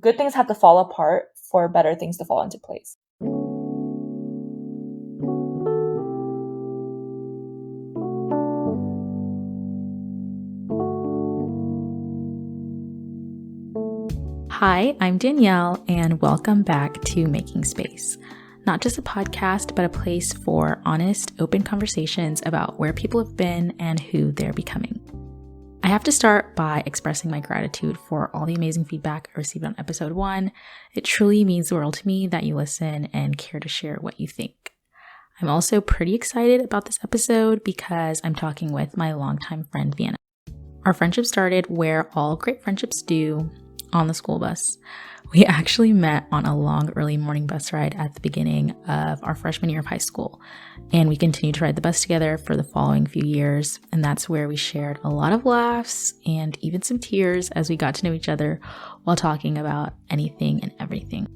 good things have to fall apart for better things to fall into place. Hi, I'm Danielle, and welcome back to Making Space. Not just a podcast, but a place for honest, open conversations about where people have been and who they're becoming. I have to start by expressing my gratitude for all the amazing feedback I received on episode 1. It truly means the world to me that you listen and care to share what you think. I'm also pretty excited about this episode because I'm talking with my longtime friend, Vyana. Our friendship started where all great friendships do, on the school bus. We actually met on a long early morning bus ride at the beginning of our freshman year of high school, and we continued to ride the bus together for the following few years, and that's where we shared a lot of laughs and even some tears as we got to know each other while talking about anything and everything.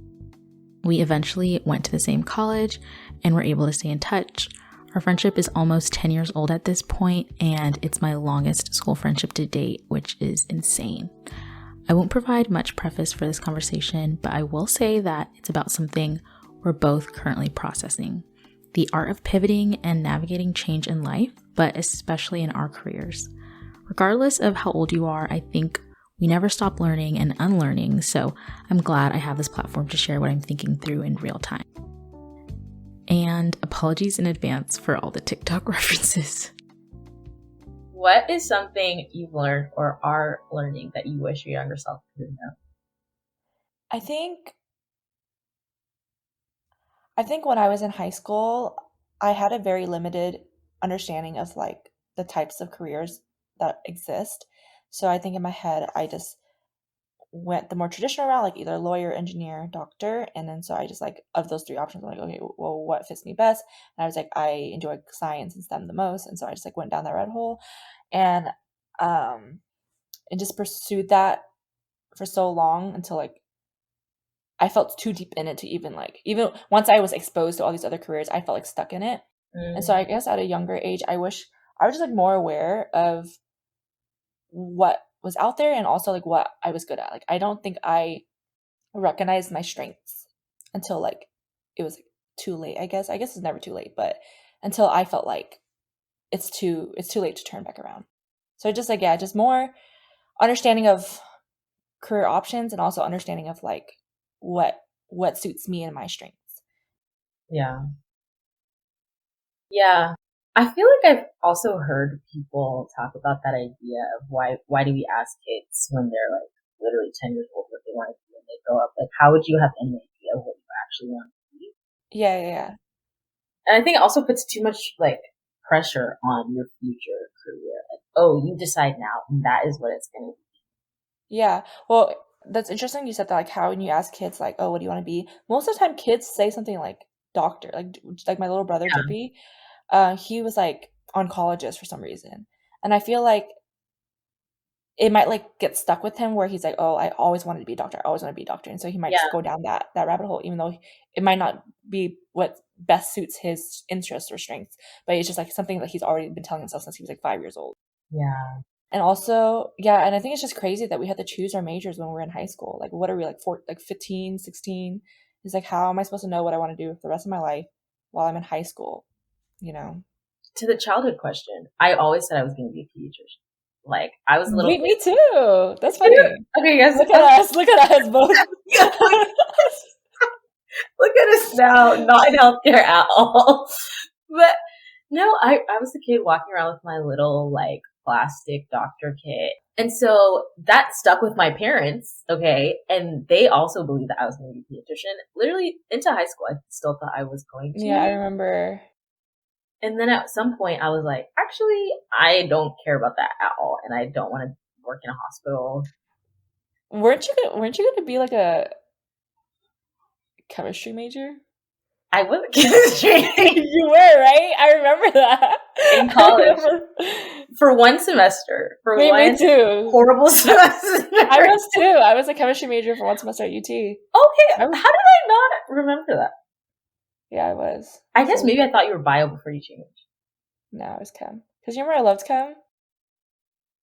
We eventually went to the same college and were able to stay in touch. Our friendship is almost 10 years old at this point, and it's my longest school friendship to date, which is insane. I won't provide much preface for this conversation, but I will say that it's about something we're both currently processing: the art of pivoting and navigating change in life, but especially in our careers. Regardless of how old you are, I think we never stop learning and unlearning, so I'm glad I have this platform to share what I'm thinking through in real time. And apologies in advance for all the TikTok references. What is something you've learned or are learning that you wish your younger self could know? I think when I was in high school, I had a very limited understanding of like the types of careers that exist. So I think in my head, I just went the more traditional route, like either lawyer, engineer, doctor. And then so I just like, of those 3 options, I'm like, okay, well, what fits me best? And I was like, I enjoy science and STEM the most. And so I just like went down that rabbit hole and just pursued that for so long until like I felt too deep in it to even once I was exposed to all these other careers, I felt like stuck in it. And so I guess at a younger age, I wish I was just like more aware of what was out there and also like what I was good at. Like I don't think I recognized my strengths until like it was like too late, I guess. I guess it's never too late, but until I felt like it's too late to turn back around. So just like, yeah, just more understanding of career options and also understanding of like what suits me and my strengths. Yeah. I feel like I've also heard people talk about that idea of why do we ask kids when they're like literally 10 years old what they want to do when they grow up? Like, how would you have any idea of what you actually want to be? Yeah. And I think it also puts too much like pressure on your future career. Like, oh, you decide now, and that is what it's going to be. Yeah. Well, that's interesting you said that, like how when you ask kids like, oh, what do you want to be? Most of the time kids say something like doctor. Like my little brother, Drippy, he was like oncologist for some reason. And I feel like it might like get stuck with him where he's like, oh, I always wanted to be a doctor. I always want to be a doctor. And so he might just go down that rabbit hole, even though it might not be what best suits his interests or strengths. But it's just like something that he's already been telling himself since he was like 5 years old. Yeah. And also, yeah, and I think it's just crazy that we had to choose our majors when we were in high school. Like, what are we, like 15, 16? It's like, how am I supposed to know what I want to do for the rest of my life while I'm in high school, you know? To the childhood question, I always said I was going to be a pediatrician. Like, I was a little... Me too! That's funny. Okay, guys. Look at us both. Look at us now, not in healthcare at all. But, no, I was a kid walking around with my little, like, plastic doctor kit. And so that stuck with my parents, okay? And they also believed that I was going to be a pediatrician. Literally, into high school, I still thought I was going to. Yeah, I remember. And then at some point, I was like, actually, I don't care about that at all. And I don't want to work in a hospital. Weren't you going to be like a chemistry major? I was a chemistry major. You were, right? I remember that. In college. For one semester. Me too. Horrible semester. I was too. I was a chemistry major for one semester at UT. Okay. How did I not remember that? Yeah, I was. I guess maybe I thought you were bio before you changed. No, I was chem. Because you remember I loved chem?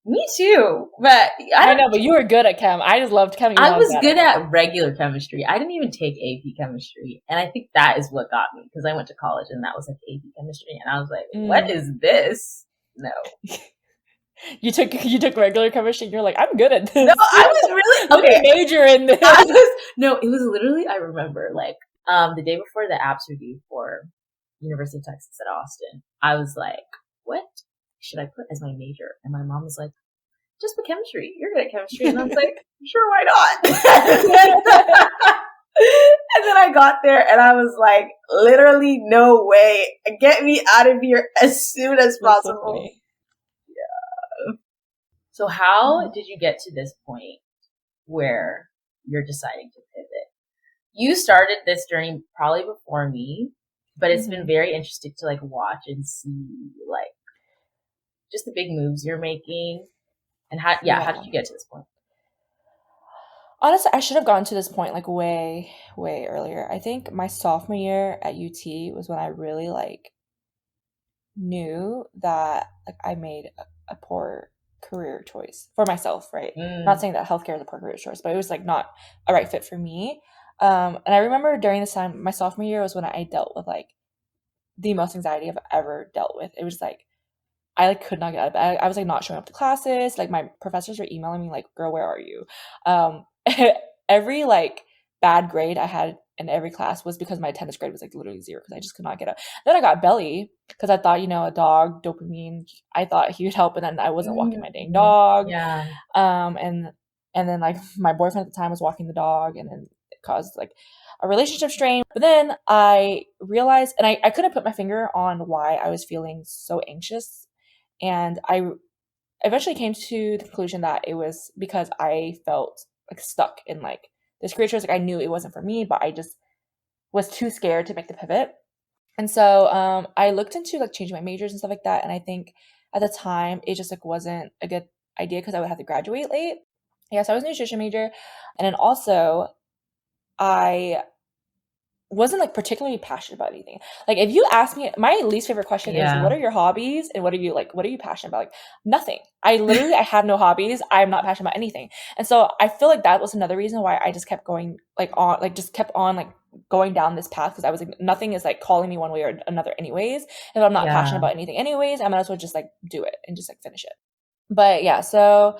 Me too. But I know, but you were good at chem. I just loved chem. I was good at regular chemistry. I didn't even take AP chemistry. And I think that is what got me because I went to college and that was like AP chemistry. And I was like, what is this? No. You took regular chemistry and you're like, I'm good at this. No, I was really okay. Major in this. It was literally, I remember like the day before the apps review for University of Texas at Austin, I was like, what should I put as my major? And my mom was like, just put chemistry. You're good at chemistry. And I was like, sure, why not? And then I got there and I was like, literally no way. Get me out of here as soon as possible. So yeah. So how did you get to this point where you're deciding to pivot? You started this journey probably before me, but it's been very interesting to like watch and see like just the big moves you're making. And how did you get to this point? Honestly, I should have gotten to this point like way, way earlier. I think my sophomore year at UT was when I really like knew that like I made a poor career choice for myself, right? Not saying that healthcare is a poor career choice, but it was like not a right fit for me. And I remember during this time, my sophomore year was when I dealt with like the most anxiety I've ever dealt with. It was like I like could not get out of bed. I was like not showing up to classes. Like my professors were emailing me like, girl, where are you? Every like bad grade I had in every class was because my attendance grade was like literally 0 because I just could not get up. Then I got belly because I thought, a dog, dopamine, I thought he would help, and then I wasn't walking my dang dog. Yeah. And then like my boyfriend at the time was walking the dog, and then it caused like a relationship strain. But then I realized, and I couldn't put my finger on why I was feeling so anxious. And I eventually came to the conclusion that it was because I felt like stuck in like this career choice. Like I knew it wasn't for me, but I just was too scared to make the pivot. And so I looked into like changing my majors and stuff like that. And I think at the time it just like wasn't a good idea because I would have to graduate late. So I was a nutrition major. And then also I wasn't like particularly passionate about anything. Like if you ask me, my least favorite question is what are your hobbies and what are you passionate about? Like nothing. I have no hobbies. I'm not passionate about anything. And so I feel like that was another reason why I just kept going going down this path, because I was like, nothing is like calling me one way or another anyways. If I'm not passionate about anything anyways, I might as well just like do it and just like finish it. But yeah, so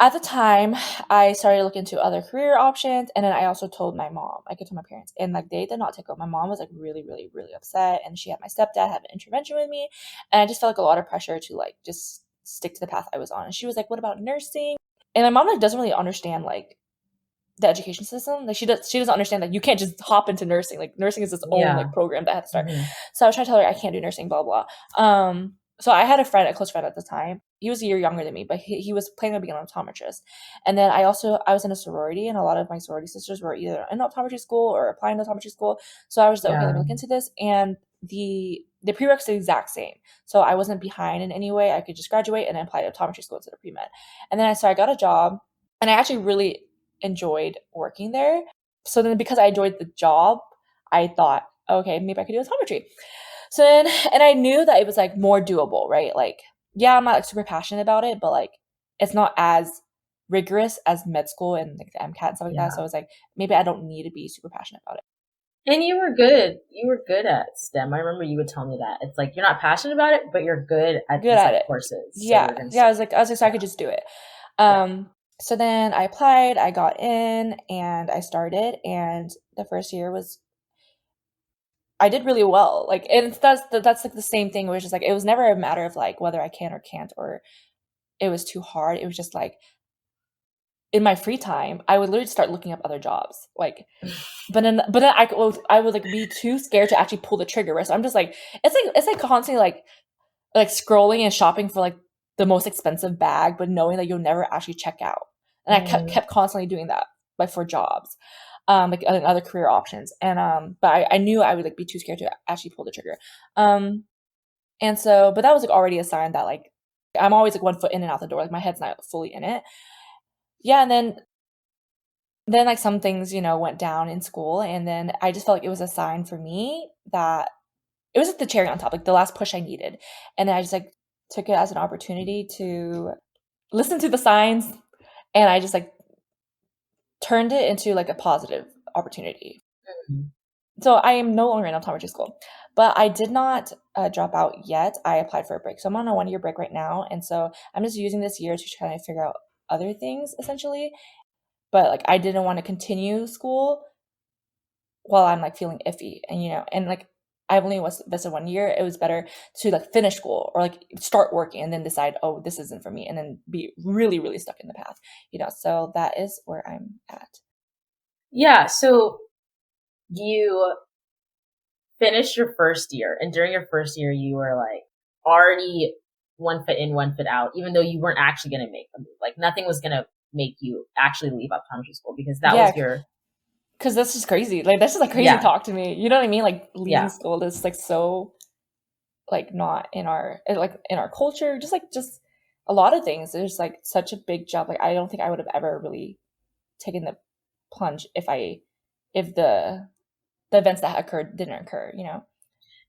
at the time, I started to look into other career options, and then I also told my mom, I told my parents, and like they did not take up. My mom was like really, really, really upset, and she had my stepdad have an intervention with me, and I just felt like a lot of pressure to like just stick to the path I was on. And she was like, "What about nursing?" And my mom like doesn't really understand like the education system. Like she doesn't understand that you can't just hop into nursing. Like nursing is its own like program that I have to start. So I was trying to tell her I can't do nursing, blah blah. So I had a close friend at the time. He was a year younger than me, but he was planning on being an optometrist. And then I was in a sorority, and a lot of my sorority sisters were either in optometry school or applying to optometry school. So I was like, okay, let me look into this. And the prereqs are the exact same. So I wasn't behind in any way. I could just graduate and then apply to optometry school instead of pre-med. And then I got a job, and I actually really enjoyed working there. So then because I enjoyed the job, I thought, okay, maybe I could do optometry. So then, and I knew that it was like more doable, right? Like, yeah, I'm not like super passionate about it, but like it's not as rigorous as med school and like the MCAT and stuff like that. So I was like, maybe I don't need to be super passionate about it. And you were good. You were good at STEM. I remember you would tell me that. It's like you're not passionate about it, but you're good at it. Courses. Yeah. I was like, so I could just do it. So then I applied, I got in, and I started, and the first year I did really well. Like, and that's like the same thing where it's just like, it was never a matter of like whether I can or can't, or it was too hard. It was just like in my free time, I would literally start looking up other jobs. Like, but then I would like be too scared to actually pull the trigger. Right? So I'm just like, it's like constantly like scrolling and shopping for like the most expensive bag, but knowing that you'll never actually check out. And I kept constantly doing that, like for jobs. Like other career options. And but I knew I would like be too scared to actually pull the trigger. And so, but that was like already a sign that like I'm always like 1 foot in and out the door. Like my head's not fully in it. Yeah, and then like some things, went down in school, and then I just felt like it was a sign for me that it was like the cherry on top, like the last push I needed. And then I just like took it as an opportunity to listened to the signs, and I just like turned it into like a positive opportunity. Mm-hmm. So I am no longer in optometry school, but I did not drop out yet. I applied for a break. So I'm on a 1-year break right now. And so I'm just using this year to try to figure out other things essentially. But like I didn't want to continue school while I'm like feeling iffy, and and like I've only was visited 1 year. It was better to like finish school or like start working and then decide, oh, this isn't for me, and then be really, really stuck in the path, So that is where I'm at. Yeah. So you finished your first year, and during your first year, you were like already one foot in, one foot out, even though you weren't actually going to make the move. Like nothing was going to make you actually leave optometry school because that was your. Because that's just crazy. Like that's just like crazy Yeah. talk to me. You know what I mean? Like leaving Yeah. school is like so like not in our culture. Just a lot of things. There's like such a big jump. Like I don't think I would have ever really taken the plunge if the events that occurred didn't occur.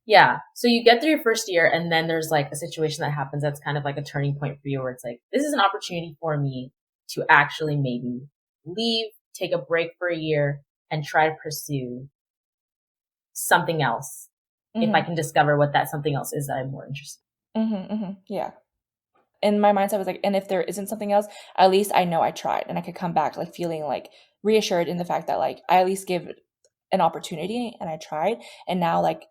Yeah. So you get through your first year, and then there's like a situation that happens that's kind of like a turning point for you where it's like, this is an opportunity for me to actually maybe leave, take a break for a year, and try to pursue something else. Mm-hmm. If I can discover what that something else is that I'm more interested in. Mm-hmm, mm-hmm. Yeah. And my mindset was like, and if there isn't something else, at least I know I tried, and I could come back like feeling like reassured in the fact that like I at least gave it an opportunity and I tried, and now like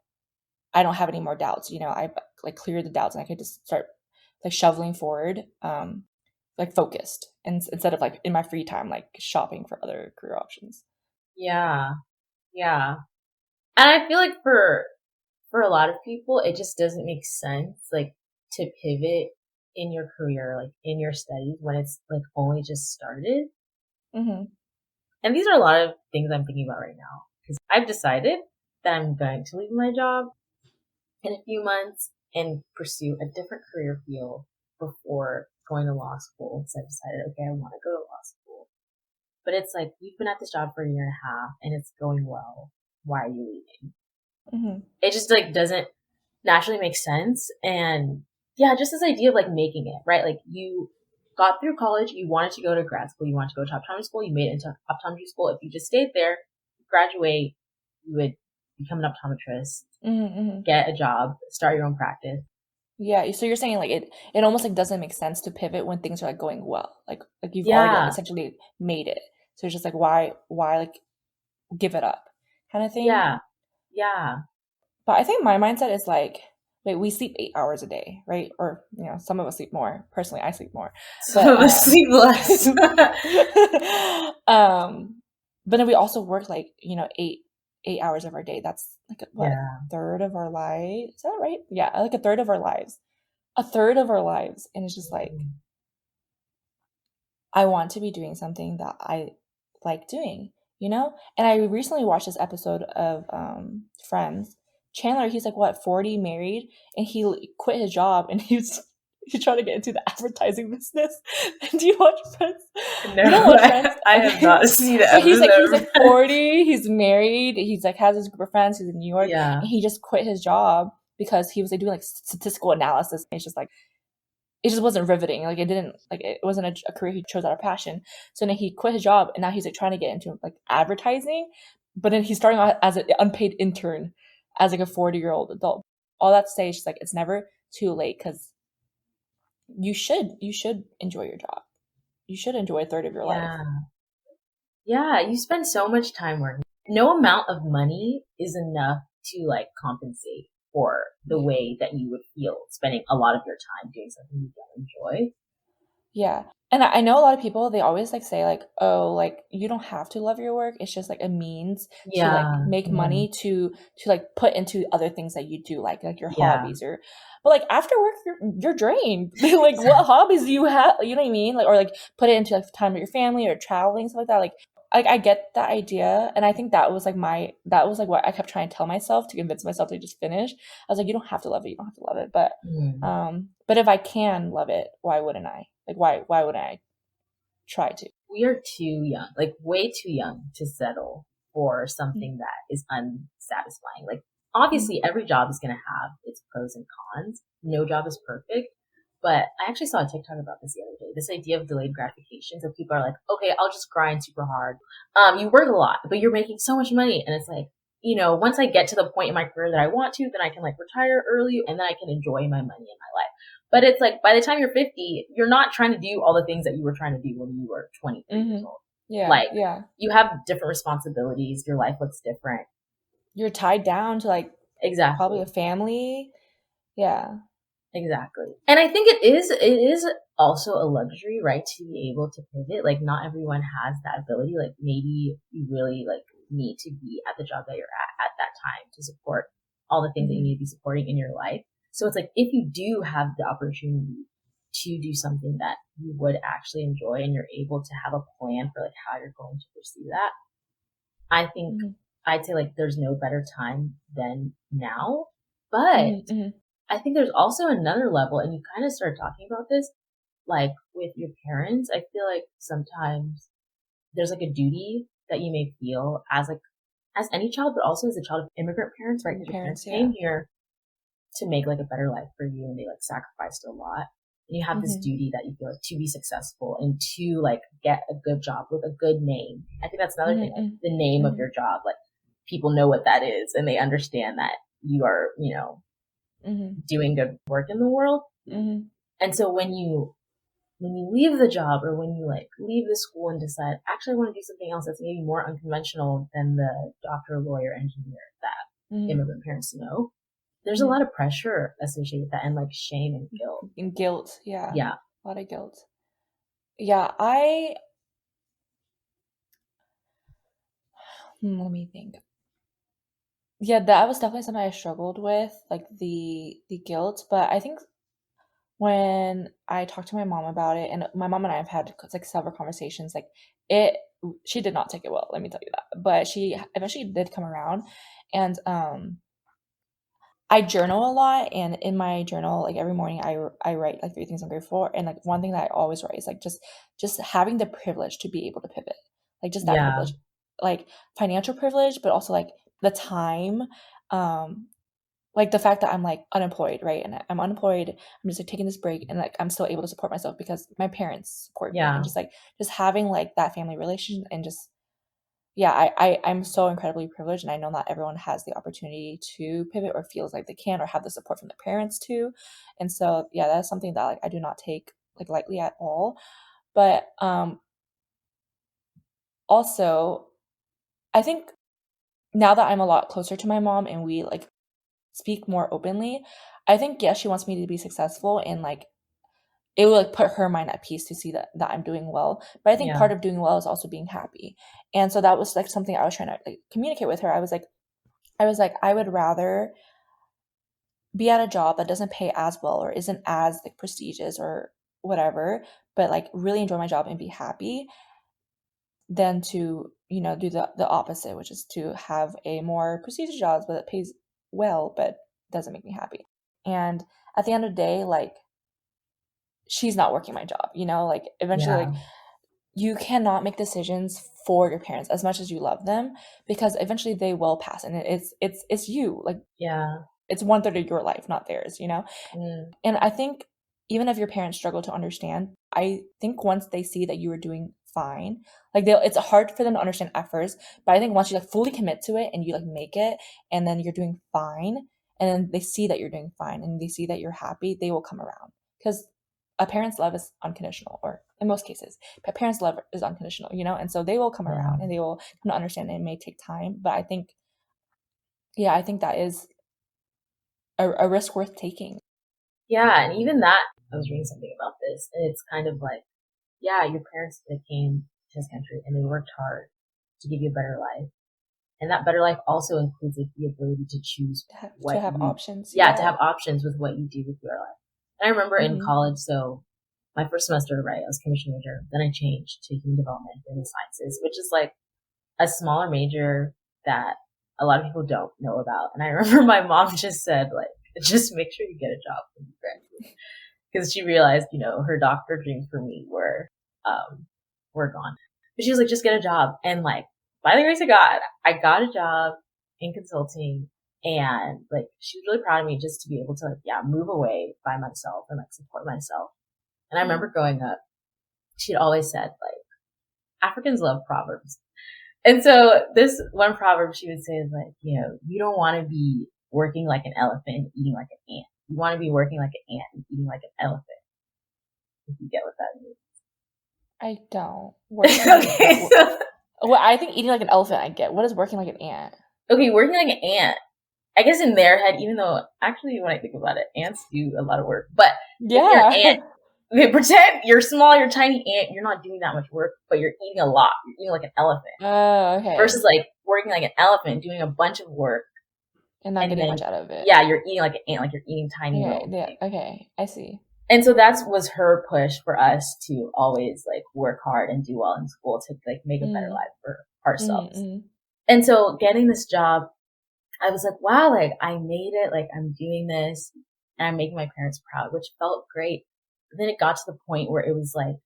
I don't have any more doubts. I like cleared the doubts, and I could just start like shoveling forward, like focused, and instead of like in my free time like shopping for other career options. Yeah. Yeah. And I feel like for a lot of people, it just doesn't make sense, like, to pivot in your career, like in your studies when it's like only just started. Mm-hmm. And these are a lot of things I'm thinking about right now because I've decided that I'm going to leave my job in a few months and pursue a different career field before going to law school. So I decided, okay, I want to go to law school. But it's like, you've been at this job for a year and a half and it's going well. Why are you leaving? Mm-hmm. It just like doesn't naturally make sense. And yeah, just this idea of like making it, right? Like you got through college, you wanted to go to grad school, you wanted to go to optometry school, you made it into optometry school. If you just stayed there, graduate, you would become an optometrist, Mm-hmm. get a job, start your own practice. Yeah, so you're saying like it almost like doesn't make sense to pivot when things are like going well. Like you've already like essentially made it. So it's just like why like give it up kind of thing. Yeah. Yeah. But I think my mindset is like, wait, we sleep 8 hours a day, right? Or some of us sleep more. Personally, I sleep more. Some of us sleep less. But then we also work like 8 hours of our day. That's like what, a third of our lives? Is that right? Yeah, like a third of our lives. A third of our lives. And it's just like, I want to be doing something that I like doing, And I recently watched this episode of Friends. Chandler, he's like what, 40, married, and he quit his job and he's trying to get into the advertising business. Do you watch Friends? No, you don't watch Friends? I have not seen it. So he's like 40, he's married, he's like has his group of friends, he's in New York, and he just quit his job because he was like doing like statistical analysis. And it's just like it just wasn't riveting. Like it wasn't a career he chose out of passion. So then he quit his job and now he's like trying to get into like advertising, but then he's starting out as an unpaid intern as like a 40-year-old adult. All that to say is just like, it's never too late because you should enjoy your job. You should enjoy a third of your life. Yeah. You spend so much time working. No amount of money is enough to like compensate for the way that you would feel spending a lot of your time doing something you don't enjoy. Yeah. And I know a lot of people, they always like say like, oh, like you don't have to love your work. It's just like a means to like make money to like put into other things that you do, like your hobbies but like after work, you're drained. Like what hobbies do you have? You know what I mean? Like, or like put it into like time with your family or traveling, stuff like that. Like I get that idea. And I think that was like what I kept trying to tell myself to convince myself to just finish. I was like, you don't have to love it. You don't have to love it. But if I can love it, why wouldn't I? Like, why would I try to? We are too young, like way too young to settle for something that is unsatisfying. Like obviously every job is going to have its pros and cons. No job is perfect, But I actually saw a TikTok about this the other day. This idea of delayed gratification. So people are like, okay, I'll just grind super hard. You work a lot, but you're making so much money. And it's like, you know, once I get to the point in my career that I want to, then I can like retire early and then I can enjoy my money in my life. But it's like, by the time you're 50, you're not trying to do all the things that you were trying to do when you were 23 years old. Yeah. Like, yeah. You have different responsibilities. Your life looks different. You're tied down to like Exactly. probably a family. Yeah. Exactly. And I think it is also a luxury, right? To be able to pivot. Like not everyone has that ability. Like maybe you really like need to be at the job that you're at that time to support all the things that you need to be supporting in your life. So it's like, if you do have the opportunity to do something that you would actually enjoy and you're able to have a plan for like how you're going to pursue that, I think I'd say like there's no better time than now. But I think there's also another level, and you kind of started talking about this, like with your parents. I feel like sometimes there's like a duty that you may feel as like, as any child, but also as a child of immigrant parents, right? Because your parents came here to make like a better life for you and they like sacrificed a lot. And you have this duty that you feel like to be successful and to like get a good job with a good name. I think that's another thing, like, the name of your job. Like people know what that is and they understand that you are, you know, doing good work in the world. And so when you leave the job or when you like leave the school and decide, actually I want to do something else that's maybe more unconventional than the doctor, lawyer, engineer that immigrant parents know, there's a lot of pressure associated with that and like shame and guilt. And guilt, yeah. Yeah. A lot of guilt. Yeah, let me think. Yeah, that was definitely something I struggled with, like the guilt. But I think when I talked to my mom about it, and my mom and I have had like several conversations, like she did not take it well, let me tell you that. But she eventually did come around, and I journal a lot, and in my journal, like every morning, I write like 3 things I'm grateful for, and like one thing that I always write is like just having the privilege to be able to pivot, like just that privilege, like financial privilege, but also like the time, like the fact that I'm like unemployed, right? And I'm unemployed. I'm just like taking this break, and like I'm still able to support myself because my parents support me, and just having like that family relation, and just I'm so incredibly privileged, and I know not everyone has the opportunity to pivot or feels like they can or have the support from their parents too. And so that's something that like I do not take like lightly at all. But also I think now that I'm a lot closer to my mom and we like speak more openly, I think yes, she wants me to be successful, and like it will like put her mind at peace to see that I'm doing well. But I think part of doing well is also being happy. And so that was like something I was trying to like communicate with her. I was like, I would rather be at a job that doesn't pay as well or isn't as like prestigious or whatever, but like really enjoy my job and be happy than to, you know, do the opposite, which is to have a more prestigious job but it pays well but doesn't make me happy. And at the end of the day, like she's not working my job, you know, like eventually like you cannot make decisions for your parents as much as you love them, because eventually they will pass, and it's you, like it's 1/3 of your life, not theirs, you know. And I think even if your parents struggle to understand, I think once they see that you are doing fine, like it's hard for them to understand at first, but I think once you like fully commit to it and you like make it, and then you're doing fine, and then they see that you're doing fine and they see that you're happy, they will come around. Because a parent's love is unconditional, or in most cases, a parent's love is unconditional, you know, and so they will come around and they will come to understand, and it may take time, but I think that is a risk worth taking. Yeah, and even that, I was reading something about this, and it's kind of like, your parents that came to this country and they worked hard to give you a better life. And that better life also includes like the ability to choose to have options. To have options with what you do with your life. And I remember in college, so my first semester, right, I was commission major. Then I changed to human development and sciences, which is like a smaller major that a lot of people don't know about. And I remember my mom just said, like, just make sure you get a job when you graduate. Because she realized, you know, her doctor dreams for me were gone. But she was like, just get a job. And like, by the grace of God, I got a job in consulting And like, she was really proud of me just to be able to like, yeah, move away by myself and like support myself. And I remember growing up, she'd always said like, Africans love proverbs. And so this one proverb she would say is like, you know, you don't want to be working like an elephant and eating like an ant. You want to be working like an ant and eating like an elephant. If you get what that means. I don't. Okay, so Well, I think eating like an elephant I get. What is working like an ant? okay, working like an ant. I guess in their head, even though actually when I think about it, ants do a lot of work. But if you're an ant, okay, pretend you're small, you're a tiny ant, you're not doing that much work, but you're eating a lot. You're eating like an elephant. Oh, okay. Versus like working like an elephant, doing a bunch of work. And not getting much out of it. Yeah, you're eating like an ant, like you're eating tiny little things. Okay, I see. And so that was her push for us to always like work hard and do well in school to like make a better life for ourselves. And so getting this job, I was like, wow, like I made it, like I'm doing this and I'm making my parents proud, which felt great. But then it got to the point where it was like,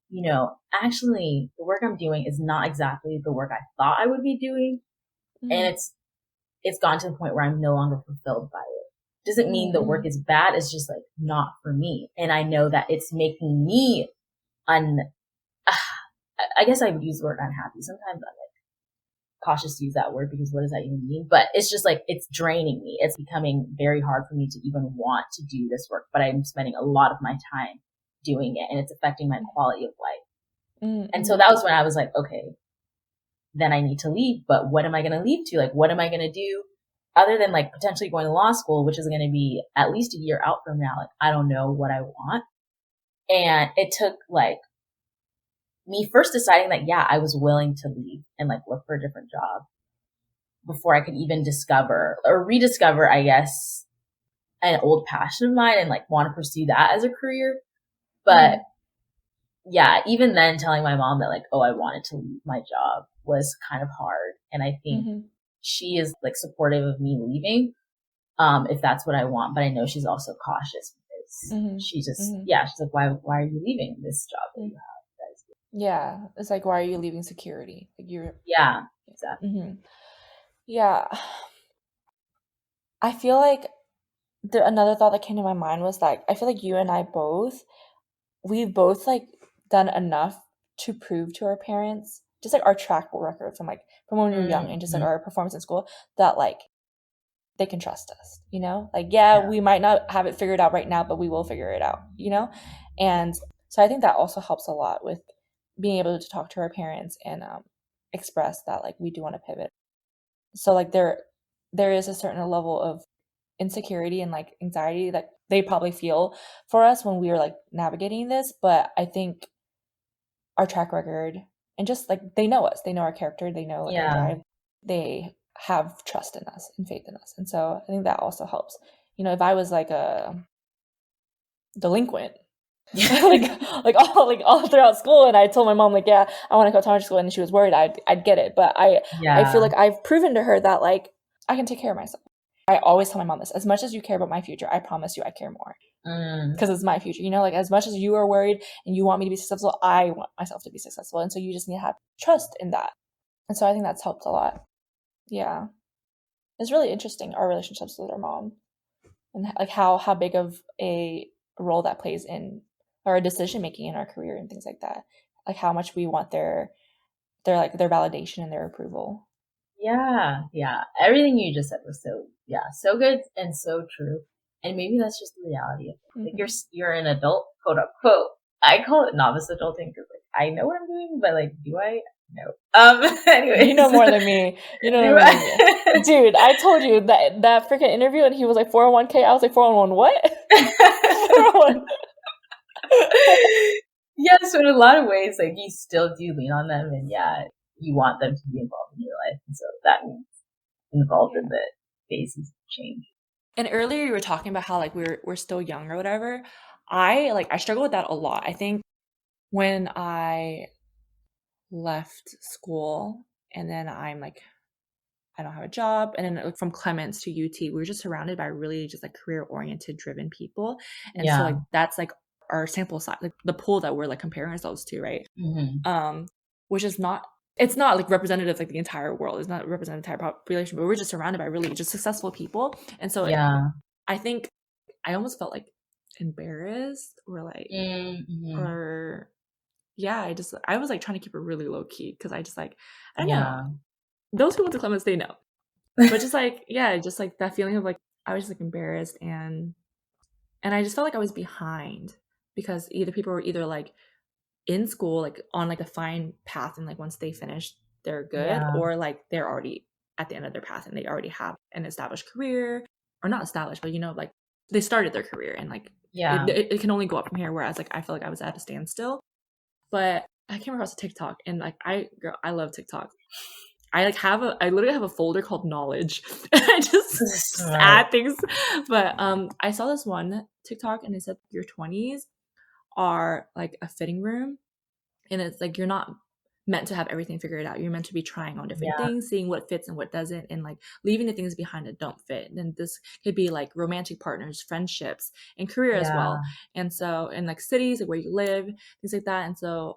you know, actually the work I'm doing is not exactly the work I thought I would be doing. And it's gone to the point where I'm no longer fulfilled by it. Doesn't mean the work is bad. It's just like not for me. And I know that it's making me I guess I would use the word unhappy. Sometimes I'm like cautious to use that word because what does that even mean? But it's just like, it's draining me. It's becoming very hard for me to even want to do this work, but I'm spending a lot of my time doing it and it's affecting my quality of life. And so that was when I was like, okay, then I need to leave, but what am I going to leave to? Like, what am I going to do other than like potentially going to law school, which is going to be at least a year out from now? Like, I don't know what I want. And it took like me first deciding that, yeah, I was willing to leave and like look for a different job before I could even discover or rediscover, I guess, an old passion of mine and like want to pursue that as a career. But yeah, even then telling my mom that like, oh, I wanted to leave my job was kind of hard. And I think she is like supportive of me leaving, if that's what I want. But I know she's also cautious because she just, she's like, why are you leaving this job that you have? Yeah. It's like, why are you leaving security? Like yeah, exactly. Yeah. I feel like another thought that came to my mind was like, I feel like you and I we've both like done enough to prove to our parents, just like our track record from when we were young and just like our performance in school, that like they can trust us, you know? Like, we might not have it figured out right now, but we will figure it out, you know? And so I think that also helps a lot with being able to talk to our parents and express that like we do want to pivot. So like there is a certain level of insecurity and like anxiety that they probably feel for us when we are like navigating this, but I think our track record and just like they know us, they know our character, they know like our drive, they have trust in us and faith in us. And so I think that also helps. You know, if I was like a delinquent like all throughout school and I told my mom like, I want to go to elementary school and she was worried, I'd get it. But I feel like I've proven to her that like I can take care of myself. I always tell my mom this, as much as you care about my future, I promise you I care more because it's my future, you know, like as much as you are worried and you want me to be successful, I want myself to be successful. And so you just need to have trust in that. And so I think that's helped a lot. Yeah. It's really interesting, our relationships with our mom and like how big of a role that plays in our decision making in our career and things like that. Like how much we want their validation and their approval. Yeah. Everything you just said was so good and so true. And maybe that's just the reality of it. Like you're an adult, quote unquote. I call it novice adulting because like I know what I'm doing, but like, do I? No. Anyway, you know more than me. You know more than me. Dude, I told you that freaking interview, and he was like 401k. I was like 401 what? 401. So in a lot of ways, like you still do lean on them, and you want them to be involved in your life, and so that means involved in the phases of change. And earlier you were talking about how like we're still young or whatever. I struggle with that a lot. I think when I left school and then I'm like, I don't have a job, and then like from Clements to UT, we were just surrounded by really just like career oriented driven people, and so like that's like our sample size, like the pool that we're like comparing ourselves to, right? Which is not it's not like representative like the entire world. It's not representative of the entire population, but we're just surrounded by really just successful people. And so I think I almost felt like embarrassed or like, or I was like trying to keep it really low key because I just like, I don't know. Those who went to Clemens, they know. But just like, just like that feeling of like, I was just like embarrassed and I just felt like I was behind because people were either like in school, like on like a fine path and like once they finish, they're good, or like they're already at the end of their path and they already have an established career, or not established, but like they started their career and like it can only go up from here. Whereas like I feel like I was at a standstill. But I came across a TikTok and like I love TikTok. I literally have a folder called knowledge. I just add things. But I saw this one TikTok and it said your 20s are like a fitting room, and it's like you're not meant to have everything figured out. You're meant to be trying on different things, seeing what fits and what doesn't, and like leaving the things behind that don't fit. And this could be like romantic partners, friendships, and career as well. And so in like cities, like where you live, things like that. And so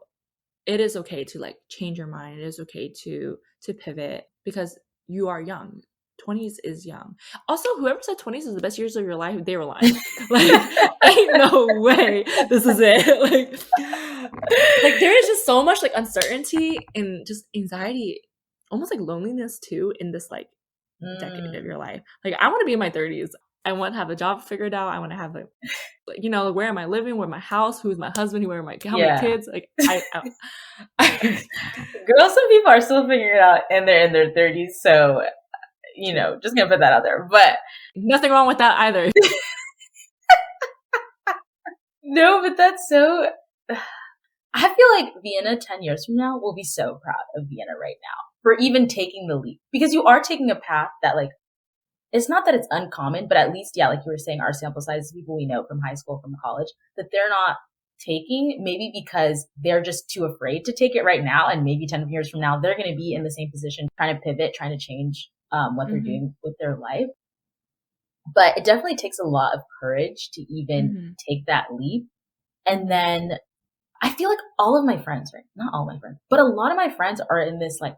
it is okay to like change your mind. It is okay to pivot because you are young. 20s is young. Also, whoever said 20s is the best years of your life, they were lying. Like, ain't no way this is it. Like there is just so much like uncertainty and just anxiety, almost like loneliness too in this like decade of your life. Like I want to be in my 30s. I want to have a job figured out. I want to have like where am I living? Where my house? Who's my husband? Where am I? How many kids? Like girl, some people are still figuring it out and they're in their 30s. So, just gonna put that out there, but nothing wrong with that either. No, but that's so, I feel like Vyana 10 years from now will be so proud of Vyana right now for even taking the leap, because you are taking a path that like, it's not that it's uncommon, but at least, like you were saying, our sample size is people we know from high school, from college, that they're not taking, maybe because they're just too afraid to take it right now. And maybe 10 years from now, they're going to be in the same position, trying to pivot, trying to change what they're doing with their life. But it definitely takes a lot of courage to even take that leap. And then I feel like all of my friends, right? Not all my friends, but a lot of my friends are in this like,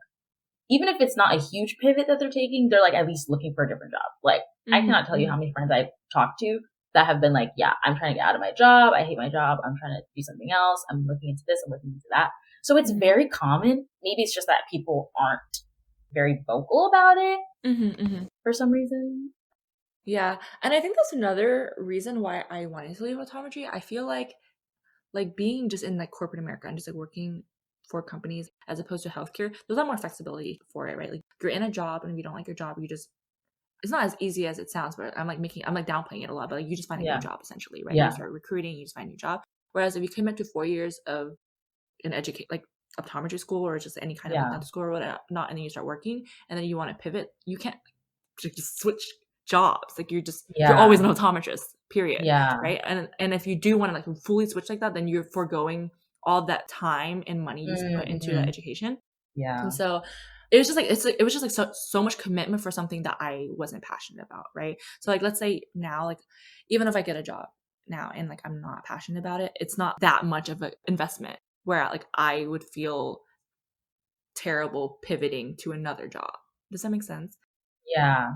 even if it's not a huge pivot that they're taking, they're like at least looking for a different job. Like I cannot tell you how many friends I've talked to that have been like, I'm trying to get out of my job. I hate my job. I'm trying to do something else. I'm looking into this. I'm looking into that. So it's very common. Maybe it's just that people aren't very vocal about it for some reason. Yeah. And I think that's another reason why I wanted to leave optometry. I feel like being just in like corporate America and just like working for companies as opposed to healthcare, there's a lot more flexibility for it, right? Like you're in a job and if you don't like your job, it's not as easy as it sounds, but I'm like downplaying it a lot, but like you just find a new job essentially, right? You start recruiting, you just find a new job. Whereas if you commit to 4 years of an like optometry school or just any kind of dental school or whatnot, and then you start working and then you want to pivot, you can't just switch jobs. Like you're always an optometrist, period. Right. And if you do want to like fully switch like that, then you're foregoing all that time and money you put into that education. And so it was just like it was just like so much commitment for something that I wasn't passionate about, right? So like let's say now, like even if I get a job now and like I'm not passionate about it, it's not that much of an investment where like I would feel terrible pivoting to another job. Does that make sense? Yeah.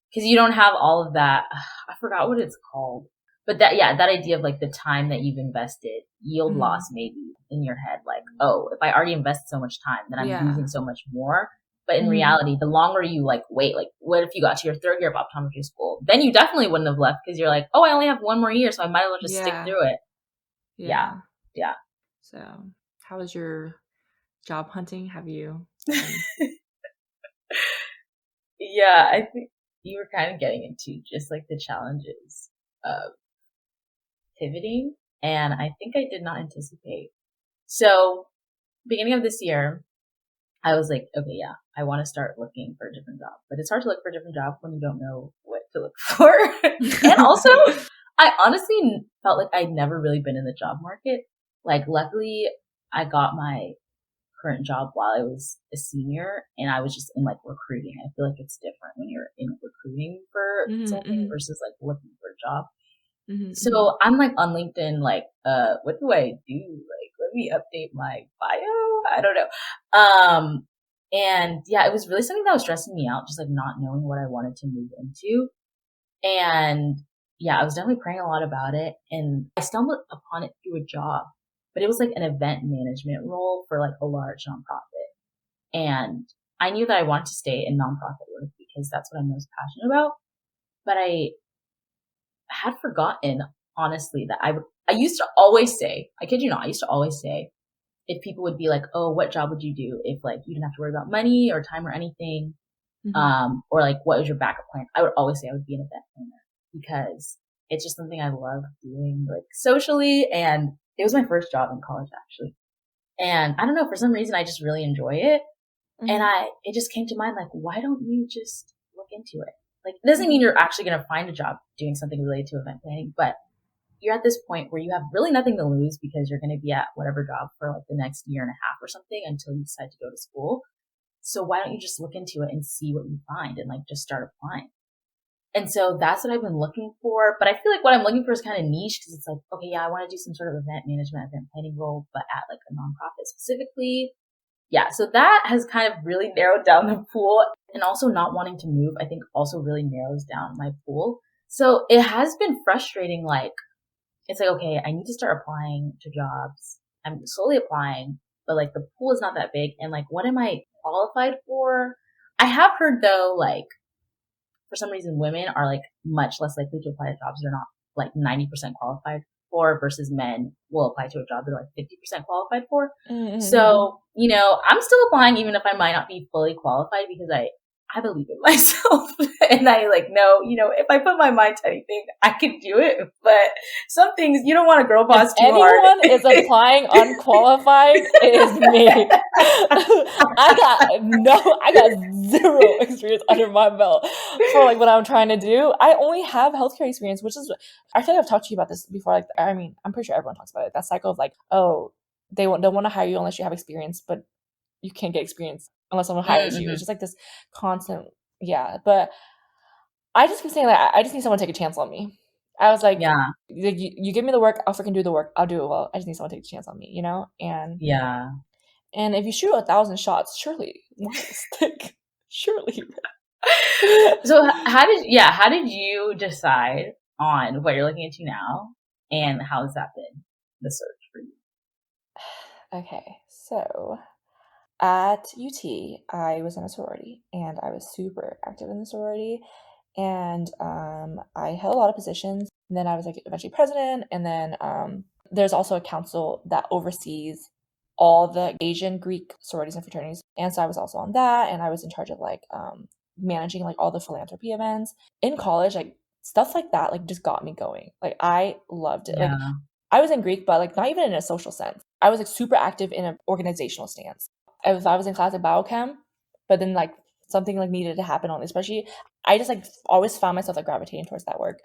Because you don't have all of that. I forgot what it's called. But that idea of like the time that you've invested, yield loss maybe in your head. Like, oh, if I already invested so much time, then I'm losing so much more. But in reality, the longer you like wait, like what if you got to your third year of optometry school? Then you definitely wouldn't have left because you're like, oh, I only have one more year, so I might as well just stick through it. Yeah. So how was your job hunting? Have you? Yeah, I think you were kind of getting into just like the challenges of pivoting, and I think I did not anticipate. So beginning of this year, I was like, okay, I want to start looking for a different job, but it's hard to look for a different job when you don't know what to look for. And also I honestly felt like I'd never really been in the job market. Like luckily I got my current job while I was a senior and I was just in like recruiting. I feel like it's different when you're in recruiting for something versus like looking for a job. So I'm like on LinkedIn, like, what do I do? Like, let me update my bio. I don't know. And yeah, it was really something that was stressing me out, just like not knowing what I wanted to move into. And yeah, I was definitely praying a lot about it. And I stumbled upon it through a job, but it was like an event management role for like a large nonprofit. And I knew that I wanted to stay in nonprofit work because that's what I'm most passionate about. But I had forgotten, honestly, that I used to always say, I kid you not, I used to always say, if people would be like, oh, what job would you do if like you didn't have to worry about money or time or anything? Or like, what was your backup plan? I would always say I would be an event planner because it's just something I love doing like socially. And it was my first job in college actually. And I don't know, for some reason, I just really enjoy it. And it just came to mind, like, why don't you just look into it? Like, it doesn't mean you're actually going to find a job doing something related to event planning, but you're at this point where you have really nothing to lose because you're going to be at whatever job for like the next year and a half or something until you decide to go to school. So why don't you just look into it and see what you find and like just start applying? And so that's what I've been looking for. But I feel like what I'm looking for is kind of niche because it's like, okay, yeah, I want to do some sort of event management, event planning role, but at like a nonprofit specifically. Yeah, so that has kind of really narrowed down the pool. And also not wanting to move, I think also really narrows down my pool. So it has been frustrating. Like, it's like, okay, I need to start applying to jobs. I'm slowly applying, but like the pool is not that big. And like, what am I qualified for? I have heard though, like, for some reason, women are like much less likely to apply to jobs they're not like 90% qualified for versus men will apply to a job they're like 50% qualified for. So, you know, I'm still applying even if I might not be fully qualified because I believe in myself and I like know, you know, if I put my mind to anything, I can do it. But some things you don't want to grow past too hard. Anyone is applying unqualified, it is me. I got zero experience under my belt for like what I'm trying to do. I only have healthcare experience, which is I feel like I've talked to you about this before. Like, I mean, I'm pretty sure everyone talks about it. That cycle of like, oh, don't want to hire you unless you have experience, but you can't get experience unless someone hires you. It's just like this constant, yeah. But I just keep saying like, I just need someone to take a chance on me. I was like, Yeah. You give me the work, I'll freaking do the work. I'll do it well. I just need someone to take a chance on me, you know? And Yeah. and if you shoot 1,000 shots, surely one will stick. Surely. So how did you decide on what you're looking into now, and how has that been the search for you? Okay, so at UT, I was in a sorority, and I was super active in the sorority, and I held a lot of positions. And then I was like eventually president, and then there's also a council that oversees all the Asian Greek sororities and fraternities, and so I was also on that, and I was in charge of like managing like all the philanthropy events in college. Like stuff like that like just got me going. Like I loved it. Like Yeah. I was in Greek, but like not even in a social sense. I was like super active in an organizational stance. If I was in class at biochem, but then like something like needed to happen on, especially I just like always found myself like gravitating towards that work,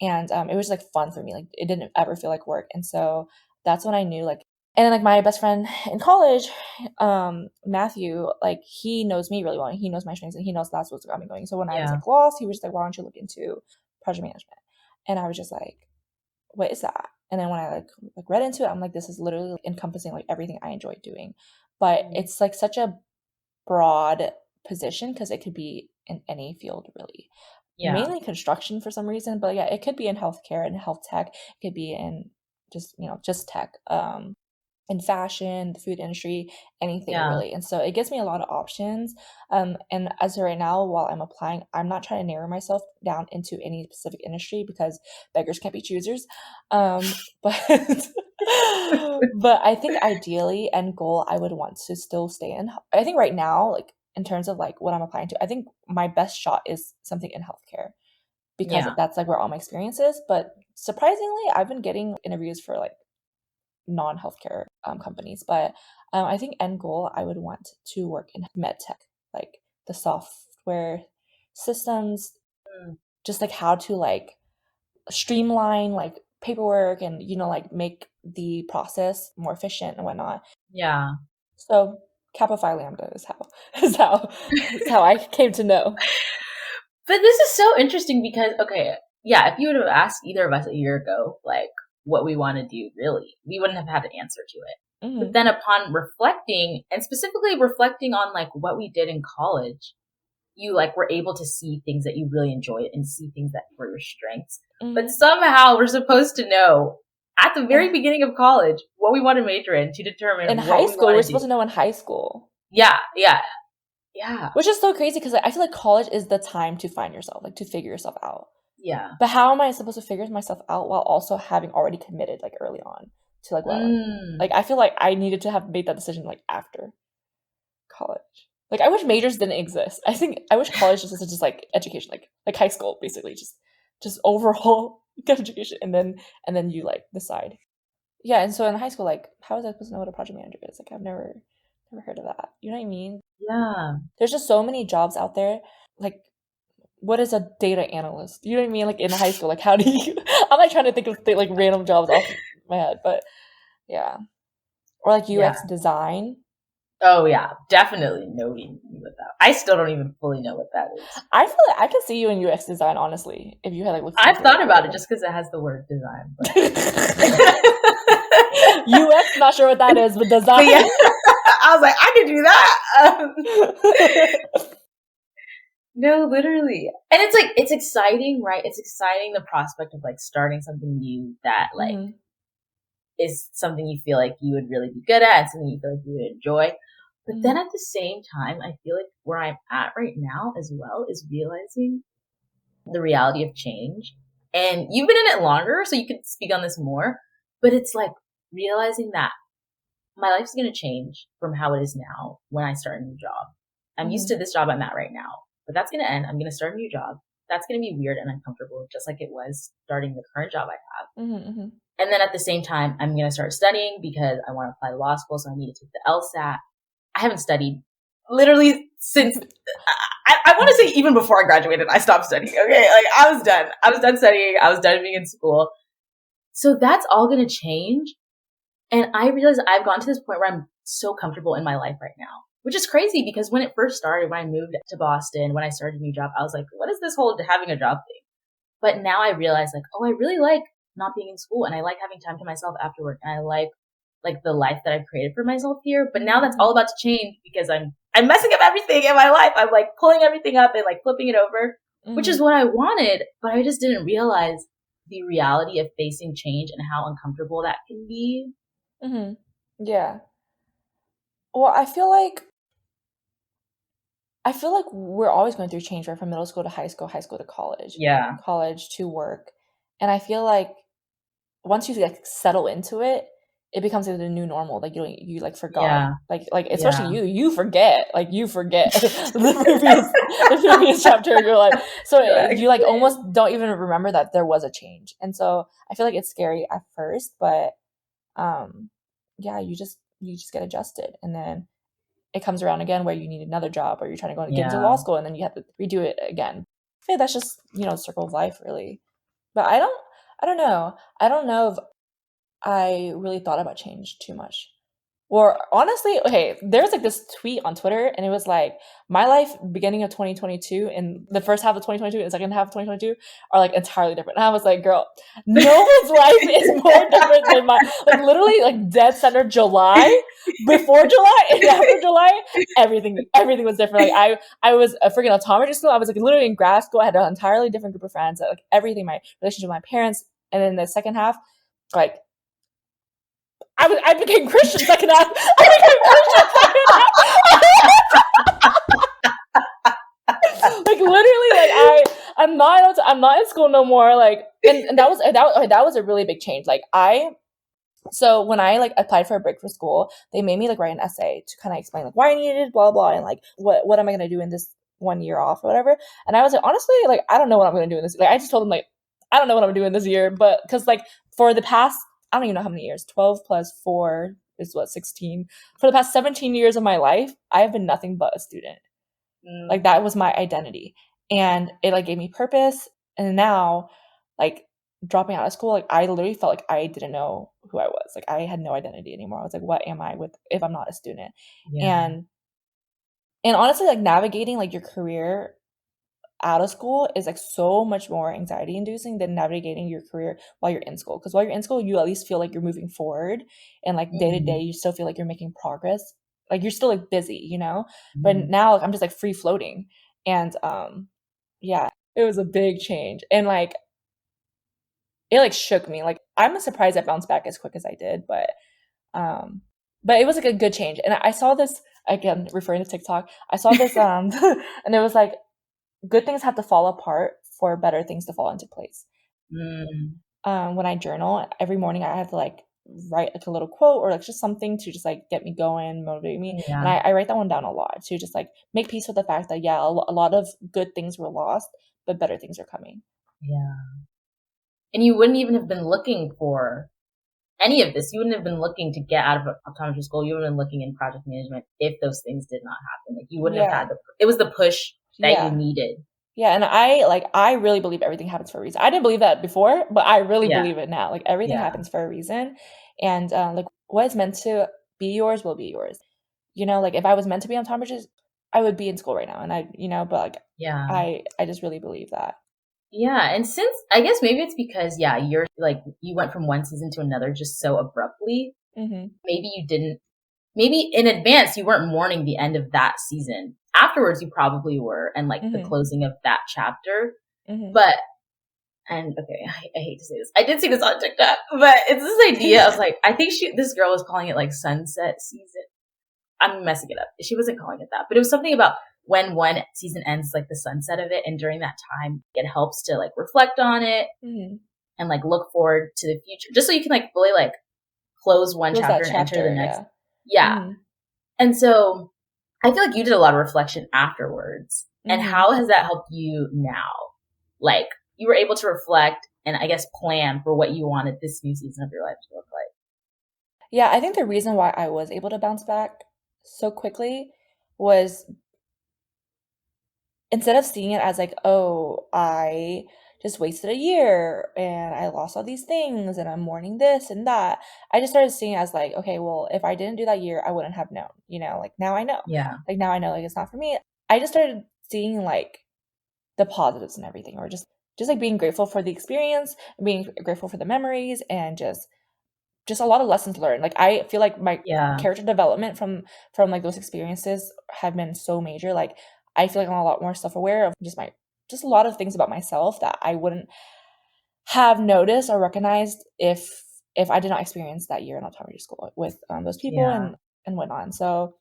and it was like fun for me. Like it didn't ever feel like work, and so that's when I knew like. And then like my best friend in college, Matthew, like he knows me really well. And he knows my strengths, and he knows that's what's got me going. So when I was like lost, he was just like, "Why don't you look into project management?" And I was just like, "What is that?" And then when I like read into it, I'm like, "This is literally encompassing like everything I enjoy doing." But it's like such a broad position because it could be in any field really. Yeah. Mainly construction for some reason, but yeah, it could be in healthcare and health tech. It could be in just just tech. In fashion, the food industry, anything really. And so it gives me a lot of options. And as of right now, while I'm applying, I'm not trying to narrow myself down into any specific industry because beggars can't be choosers. But but I think ideally end goal, I would want to still stay in. I think right now, like in terms of like what I'm applying to, I think my best shot is something in healthcare because that's like where all my experience is. But surprisingly, I've been getting interviews for like non-healthcare companies, but I think end goal I would want to work in med tech, like the software systems, just like how to like streamline like paperwork and like make the process more efficient and whatnot. Yeah. So Kappa Phi Lambda is how I came to know. But this is so interesting because okay, yeah, if you would have asked either of us a year ago, like what we want to do, really, we wouldn't have had an answer to it. But then upon reflecting, and specifically reflecting on like what we did in college, you like were able to see things that you really enjoyed and see things that were your strengths. But somehow we're supposed to know at the very beginning of college what we want to major in to determine in what high we school. want We're to supposed do. to know in high school. Yeah. Which is so crazy because I feel like college is the time to find yourself, like to figure yourself out. Yeah. But how am I supposed to figure myself out while also having already committed like early on to like what I want? Like I feel like I needed to have made that decision like after college. Like I wish majors didn't exist. I wish college was just like education, like high school basically, just overall education, and then you like decide. Yeah, and so in high school, like how was I supposed to know what a project manager is? Like I've never heard of that. You know what I mean? Yeah. There's just so many jobs out there. Like what is a data analyst? You know what I mean? Like in high school, like how do you? I'm like trying to think of like random jobs off my head, but yeah, or like UX design. Oh yeah, definitely nobody knew what that. I still don't even fully know what that is. I feel like I could see you in UX design, honestly, if you had like looked. I've thought about it just because it has the word design. But... UX, not sure what that is, but design. But yeah, I was like, I could do that. No, literally. And it's like, it's exciting, right? It's exciting, the prospect of like starting something new that like is something you feel like you would really be good at and something you feel like you would enjoy. But then at the same time, I feel like where I'm at right now as well is realizing the reality of change. And you've been in it longer, so you could speak on this more, but it's like realizing that my life's going to change from how it is now when I start a new job. I'm used to this job I'm at right now, but that's going to end. I'm going to start a new job. That's going to be weird and uncomfortable, just like it was starting the current job I have. And then at the same time, I'm going to start studying because I want to apply to law school, so I need to take the LSAT. I haven't studied literally since, I want to say even before I graduated, I stopped studying. Okay. Like I was done. I was done studying. I was done being in school. So that's all going to change. And I realize I've gotten to this point where I'm so comfortable in my life right now, which is crazy because when it first started, when I moved to Boston, when I started a new job, I was like, what is this whole having a job thing? But now I realize like, oh, I really like not being in school and I like having time to myself after work. And I like the life that I've created for myself here. But now that's all about to change because I'm messing up everything in my life. I'm like pulling everything up and like flipping it over, which is what I wanted. But I just didn't realize the reality of facing change and how uncomfortable that can be. Yeah. Well, I feel like we're always going through change, right? From middle school to high school to college. Yeah. College to work. And I feel like once you like settle into it, it becomes like the new normal. Like you like forgot. Like especially you forget. Like you forget the previous chapter of your life. So you like almost don't even remember that there was a change. And so I feel like it's scary at first, but yeah, you just get adjusted, and then it comes around again where you need another job or you're trying to get into law school, and then you have to redo it again. I feel like that's just, circle of life, really. But I don't know. I don't know if I really thought about change too much. Or honestly, okay, there's like this tweet on Twitter, and it was like, my life beginning of 2022 and the first half of 2022 and the second half of 2022 are like entirely different. And I was like, girl, no one's life is more different than mine. Like literally like dead center July, before July and after July, everything was different. Like I was a freaking optometry school. I was like literally in grad school. I had an entirely different group of friends. Like everything, my relationship with my parents. And then the second half, like, I became Christian second half. Like literally, like I'm not in school no more. Like, and that was a really big change. Like so when I like applied for a break for school, they made me like write an essay to kind of explain like why I needed it, blah blah, and like what am I gonna do in this 1 year off or whatever. And I was like, honestly, like I don't know what I'm gonna do in this. Like I just told them like I don't know what I'm doing this year, but because like for the past, I don't even know how many years, 12 plus 4 is what, 16. For the past 17 years of my life, I have been nothing but a student. Like that was my identity. And it like gave me purpose. And now, like dropping out of school, like I literally felt like I didn't know who I was. Like I had no identity anymore. I was like, what am I if I'm not a student? Yeah. And honestly, like navigating like your career out of school is like so much more anxiety inducing than navigating your career while you're in school. Because while you're in school, you at least feel like you're moving forward, and like day to day, you still feel like you're making progress. Like you're still like busy, you know. But now like, I'm just like free floating, and yeah, it was a big change, and like it like shook me. Like I'm surprised I bounced back as quick as I did, but it was like a good change. And I saw this again, referring to TikTok. I saw this and it was like, good things have to fall apart for better things to fall into place. When I journal every morning, I have to like write like a little quote or like just something to just like get me going, motivate me. And I write that one down a lot to just like make peace with the fact that, yeah, a lot of good things were lost, but better things are coming. Yeah. And you wouldn't even have been looking for any of this. You wouldn't have been looking to get out of optometry school. You would have been looking in project management if those things did not happen. Like you wouldn't have had it was the push that you needed. Yeah, and I really believe everything happens for a reason. I didn't believe that before, but I really believe it now. Like everything happens for a reason, and like what is meant to be yours will be yours. You know, like if I was meant to be an optometrist, I would be in school right now, and but like I just really believe that. Yeah, and since I guess maybe it's because you're like you went from one season to another just so abruptly. Maybe in advance you weren't mourning the end of that season. Afterwards, you probably were, and like the closing of that chapter. But okay, I hate to say this. I did see this on TikTok, but it's this idea of like I think this girl was calling it like sunset season. I'm messing it up. She wasn't calling it that, but it was something about when one season ends, like the sunset of it, and during that time, it helps to like reflect on it and like look forward to the future, just so you can like fully like close one chapter and enter the next. And so I feel like you did a lot of reflection afterwards. And how has that helped you now? Like you were able to reflect and I guess plan for what you wanted this new season of your life to look like. Yeah, I think the reason why I was able to bounce back so quickly was instead of seeing it as like, oh, I just wasted a year and I lost all these things and I'm mourning this and that. I just started seeing it as like, okay, well, if I didn't do that year, I wouldn't have known, like now I know. Yeah. Like now I know like it's not for me. I just started seeing like the positives and everything, or just like being grateful for the experience, being grateful for the memories, and just a lot of lessons learned. Like I feel like my character development from like those experiences have been so major. Like I feel like I'm a lot more self-aware of just a lot of things about myself that I wouldn't have noticed or recognized if I did not experience that year in optometry school with those people and whatnot. And so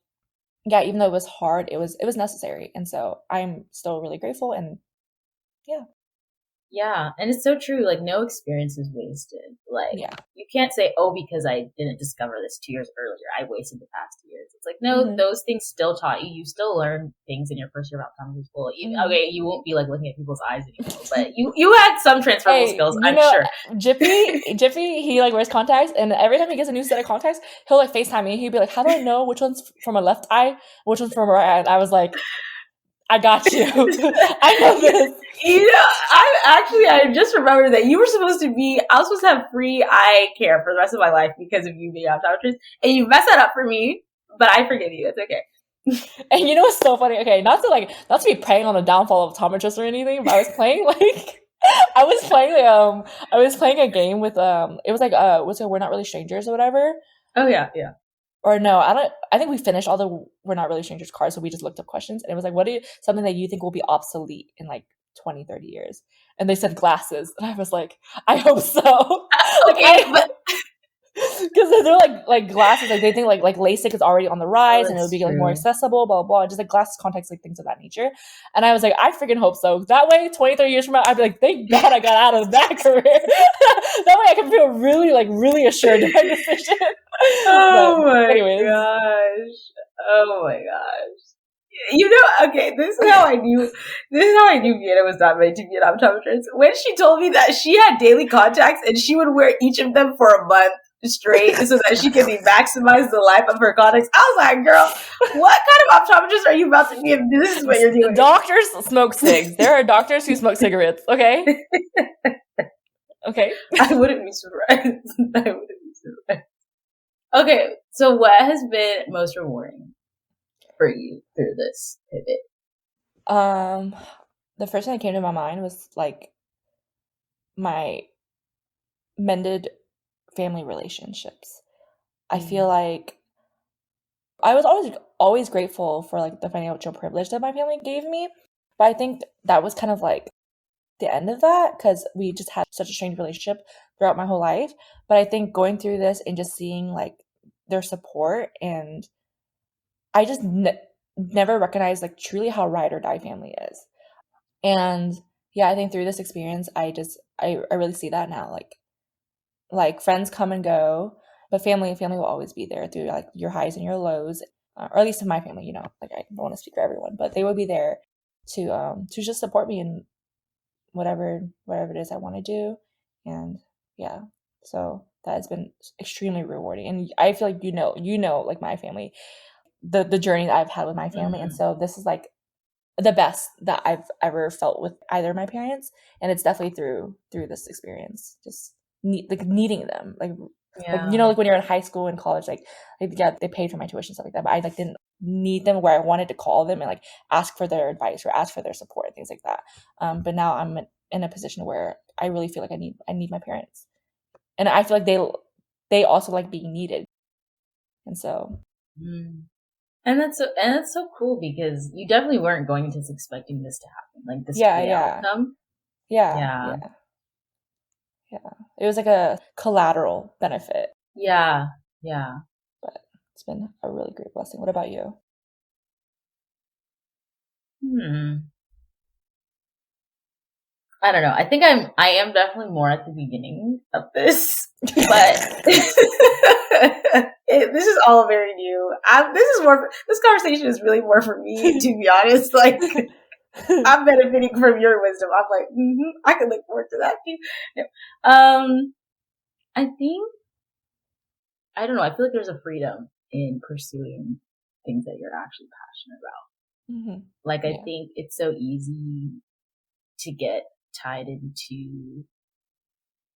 yeah, even though it was hard, it was necessary. And so I'm still really grateful, and yeah, and it's so true. Like, no experience is wasted. Like, you can't say, oh, because I didn't discover this 2 years earlier, I wasted the past 2 years. It's like, no, those things still taught you. You still learn things in your first year of optometry school. Okay, you won't be like looking at people's eyes anymore, but you had some transferable skills, I'm sure. Jiffy, he like wears contacts, and every time he gets a new set of contacts, he'll like FaceTime me. He'd be like, how do I know which one's from my left eye, which one's from my right eye? And I was like, I got you. I know this. I just remembered that I was supposed to have free eye care for the rest of my life because of you being an optometrist, and you messed that up for me, but I forgive you. It's okay. And you know what's so funny? Okay, not to be preying on the downfall of optometrists or anything, but I was playing I was playing a game with it was like what's it, We're Not Really Strangers or whatever. Oh yeah. Or no, I think we finished all the We're Not Really Strangers cards, so we just looked up questions, and it was like, something that you think will be obsolete in like 20, 30 years? And they said glasses, and I was like, I hope so. Because they're like glasses, like they think like LASIK is already on the rise, and it would be like more accessible, blah, blah, blah, just like glasses, contacts, like things of that nature. And I was like, I freaking hope so. That way, 20, 30 years from now, I'd be like, thank God I got out of that career. That way I can feel really, like, really assured of my decision. Oh my gosh. Okay, this is how I knew Vyana was not meant to be an optometrist. When she told me that she had daily contacts and she would wear each of them for a month straight so that she could maximize the life of her contacts, I was like, girl, what kind of optometrist are you about to be if this is what you're doing? Doctors smoke cigs. There are doctors who smoke cigarettes, okay? Okay. I wouldn't be surprised. Okay, so what has been most rewarding for you through this pivot? the first thing that came to my mind was like my mended family relationships. I feel like I was always grateful for like the financial privilege that my family gave me, but I think that was kind of like the end of that because we just had such a strange relationship throughout my whole life. But I think going through this and just seeing like their support, and I just never recognized like truly how ride or die family is. And yeah, I think through this experience, I really see that now. Like friends come and go, but family will always be there through like your highs and your lows, or at least in my family. Like I don't want to speak for everyone, but they would be there to just support me in whatever it is I want to do. And yeah, so that has been extremely rewarding. And I feel like like my family, the journey that I've had with my family, and so this is like the best that I've ever felt with either of my parents, and it's definitely through this experience. Just needing them, like like when you're in high school and college, like yeah, they paid for my tuition, stuff like that, but I like didn't need them where I wanted to call them and like ask for their advice or ask for their support and things like that. But now I'm in a position where I really feel like I need my parents, and I feel like they also like being needed, and so. And that's so cool because you definitely weren't going into this expecting this to happen, like this outcome. Yeah. It was like a collateral benefit. Yeah. But it's been a really great blessing. What about you? I don't know. I think I am definitely more at the beginning of this, but this is all very new. This conversation is really more for me, to be honest. Like, I'm benefiting from your wisdom. I'm like, I can look forward to that too. No. I think, I don't know. I feel like there's a freedom in pursuing things that you're actually passionate about. Like, I think it's so easy to get tied into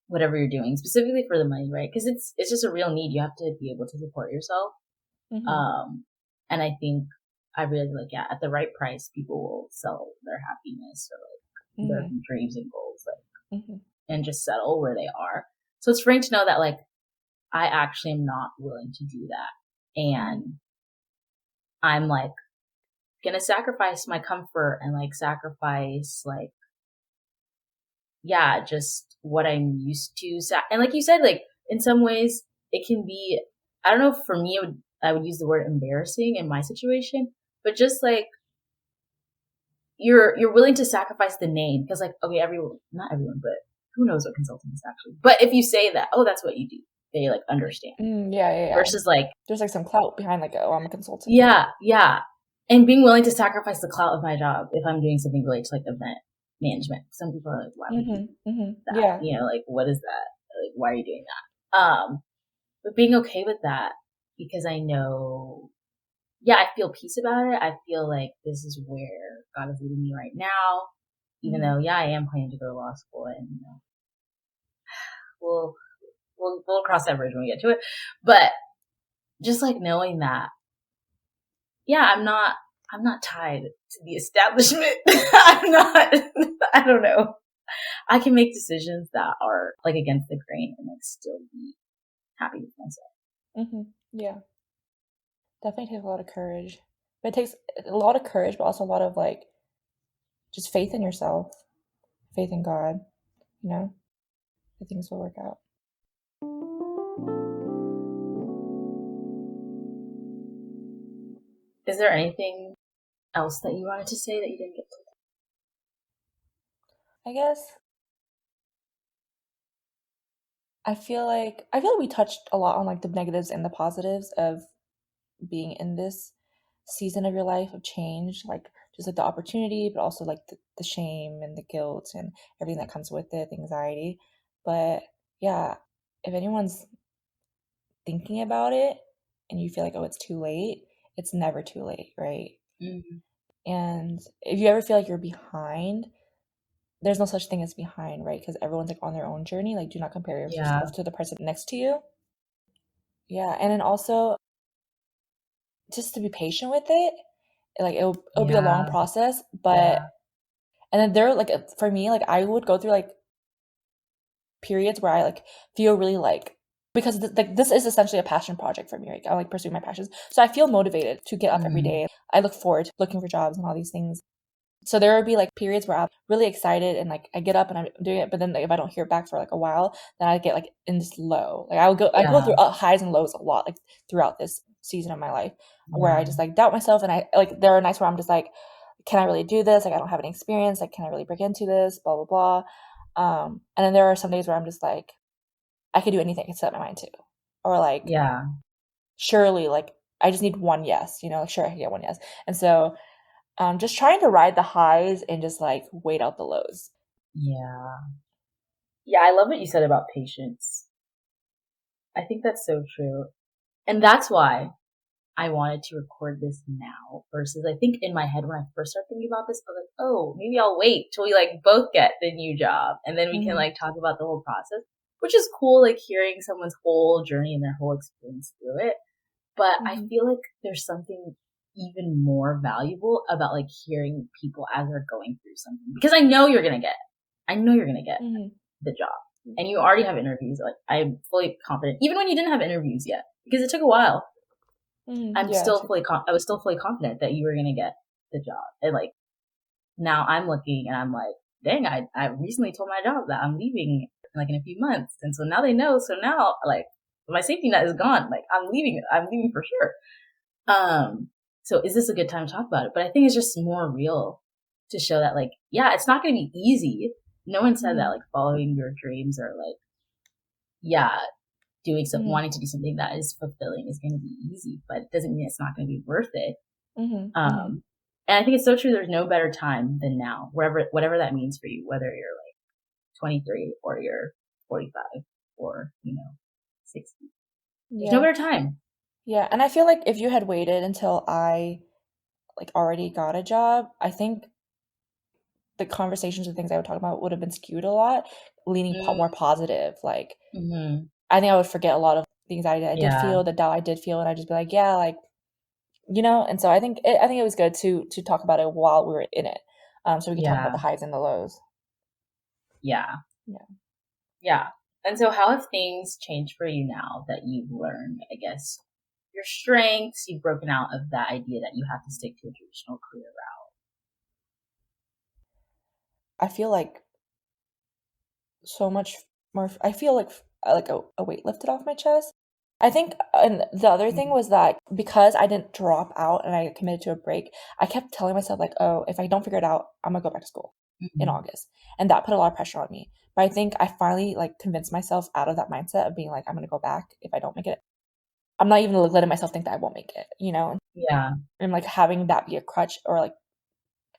whatever you're doing, specifically for the money, right? Because it's just a real need. You have to be able to support yourself. And I think I really like, at the right price, people will sell their happiness or like their dreams and goals, like, and just settle where they are. So it's freeing to know that like I actually am not willing to do that, and I'm like gonna sacrifice my comfort and like sacrifice like just what I'm used to. And like you said, like in some ways it can be, I don't know, for me, I would use the word embarrassing in my situation, but just like you're willing to sacrifice the name because like, okay, not everyone, but who knows what consulting is actually. But if you say that, oh, that's what you do, they like understand. Yeah. Versus like, there's like some clout behind like, oh, I'm a consultant. Yeah. And being willing to sacrifice the clout of my job if I'm doing something related to like event management. Some people are like, why would you do that? Yeah. You know, like, what is that? Like, why are you doing that? But being okay with that because I know, I feel peace about it. I feel like this is where God is leading me right now. Even though, I am planning to go to law school, and you know, we'll cross that bridge when we get to it. But just like knowing that, I'm not tied to the establishment. I don't know. I can make decisions that are like against the grain and like still be happy with myself. Yeah. Definitely takes a lot of courage. But it takes a lot of courage, but also a lot of like just faith in yourself, faith in God, you know? I think this will work out. Is there anything else that you wanted to say that you didn't get to? I guess I feel like we touched a lot on like the negatives and the positives of being in this season of your life of change, like just like the opportunity, but also like the shame and the guilt and everything that comes with it, the anxiety. But yeah, if anyone's thinking about it and you feel like, oh, it's too late, it's never too late, right? And if you ever feel like you're behind, there's no such thing as behind, right? Because everyone's like on their own journey. Like, do not compare yourself to the person next to you. Yeah, and then also just to be patient with it. Like it'll be a long process, but And then there, like, for me, like, I would go through, like, periods where I, like, feel really, like, because this is essentially a passion project for me, right? I like pursuing my passions. So I feel motivated to get up every day. I look forward to looking for jobs and all these things. So there would be, like, periods where I'm really excited and, like, I get up and I'm doing it, but then, like, if I don't hear back for, like, a while, then I get, like, in this low. Like, I go through highs and lows a lot, like, throughout this season of my life, where I just, like, doubt myself, and I, like, there are nights where I'm just like, can I really do this? Like, I don't have any experience. Like, can I really break into this? Blah, blah, blah. And then there are some days where I'm just like, I could do anything I could set my mind to. Or, like, surely, like, I just need one yes, you know, like, sure, I can get one yes. And so just trying to ride the highs and just, like, wait out the lows. Yeah. Yeah, I love what you said about patience. I think that's so true. And that's why I wanted to record this now versus I think in my head when I first started thinking about this, I was like, oh, maybe I'll wait till we, like, both get the new job and then we can, like, talk about the whole process, which is cool, like, hearing someone's whole journey and their whole experience through it. But I feel like there's something even more valuable about, like, hearing people as they're going through something, because I know you're gonna get the job, and you already have interviews. Like, I'm fully confident, even when you didn't have interviews yet, because it took a while. I was still fully confident that you were gonna get the job, and, like, now I'm looking and I'm like, dang, I recently told my job that I'm leaving, like, in a few months, and so now they know. So now, like, my safety net is gone. Like, I'm leaving for sure. So is this a good time to talk about it? But I think it's just more real to show that, like, yeah, it's not going to be easy. No one said that, like, following your dreams or, like, doing something, wanting to do something that is fulfilling is going to be easy, but it doesn't mean it's not going to be worth it. And I think it's so true. There's no better time than now, whatever that means for you, whether you're, like, 23 or you're 45 or, 60. There's no better time. Yeah, and I feel like if you had waited until I, like, already got a job, I think the conversations and things I would talk about would have been skewed a lot, leaning more positive. Like, I think I would forget a lot of the anxiety I did feel, the doubt I did feel, and I'd just be like, yeah, like, And so I think it was good to talk about it while we were in it, so we could talk about the highs and the lows. Yeah. And so how have things changed for you now that you've learned, I guess, your strengths? You've broken out of that idea that you have to stick to a traditional career route. I feel like so much more. I feel like a weight lifted off my chest. I think, and the other thing was that because I didn't drop out and I committed to a break, I kept telling myself, like, oh, if I don't figure it out, I'm gonna go back to school in August, and that put a lot of pressure on me. But I think I finally, like, convinced myself out of that mindset of being like, I'm gonna go back if I don't make it. I'm not even letting myself think that I won't make it, and, like, having that be a crutch or, like,